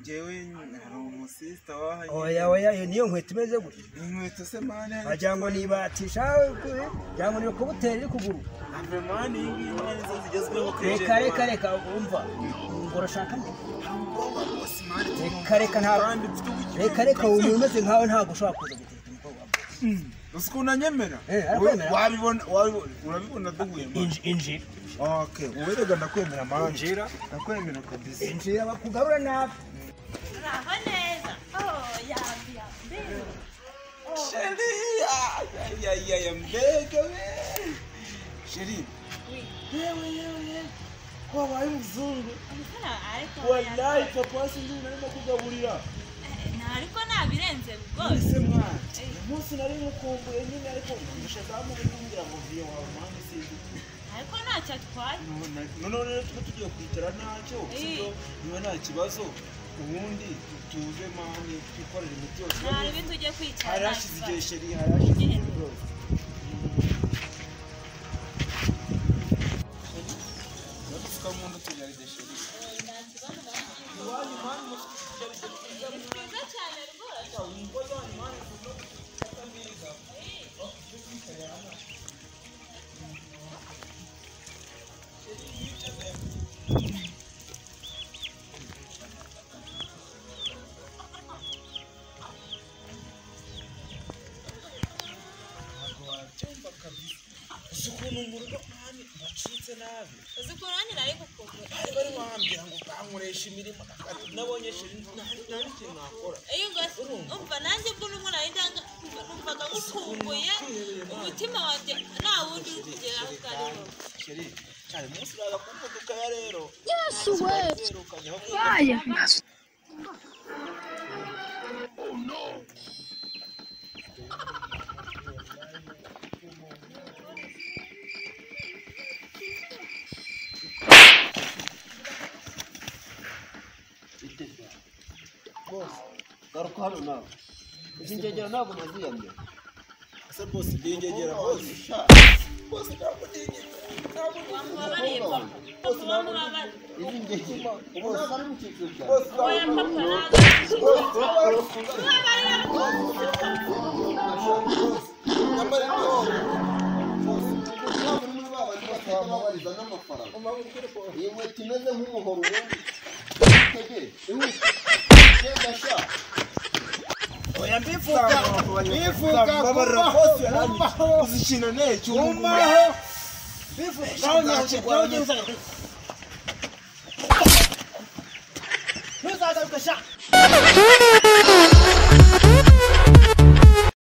jewe umusista wahaye oya niyo nkweto imeze gutya inkweto se mane ajango nibatisha jango ni kubutera iri kuguru ave mane ingine zo zigezweho reka umva ngoro shaka reka nta reka umeze nkawe ntago ushobora kuza guteka umukobwa usikuna nyemera wabibona urabibona duhuye injira okay uwerega ndakwemera manjira ndakwemera kabisa injira bakugarura nabi raho neza yambia mbere sheri ya mbega we sheri yewe wabaye muzungu wallahi papa sinzi narimo kugaburira ariko nabirenze rwose ese mwana umunsi nari mukumbuye nyine ariko mushazamu kumbwira ngo viyo wawe mwana sinzi ariko ntacyo atwaye none rero tugiye kwitara ntacyo sibyo niba nta kibazo ubundi tuze mani twikorera imiti yose hari ibintu ugiye kwicara harashize igihe sheri harashize igihe rwose nabisuka mu ndo tujaride sheri iwanyu mani mwiza cyane rwose ukuntu umurugo mani bacitse nabi uzikurani nari gukubura bari wambira ngo bankoresha imirimo nabonye sheri nta kintu nakora umva nanjye mbona umuntu arindanga numvaga gukumbuye umutima wanjye nta wundi uri kugera aho kariho sheri cyane munsi uraza kumvuduka ya rero Yesu we fire Oh no. Boss, garuka hano nawe. Izinjegera ntabwo naziyamye. ese boss ndingegera boss boss ntabwo wamubabariye papa papa wamubabariye Izinjegera. Boss ari mu cyiciro cyawe. boss oya papa nyamara Amabariza n'amafaranga. Iyi nkweto imeze nk'umuhoro ubundi. Tegere. Genda sha. oya bifuka babarira boss yani uzikina n'ecyo umbaho bifuza ntuzagaruka sha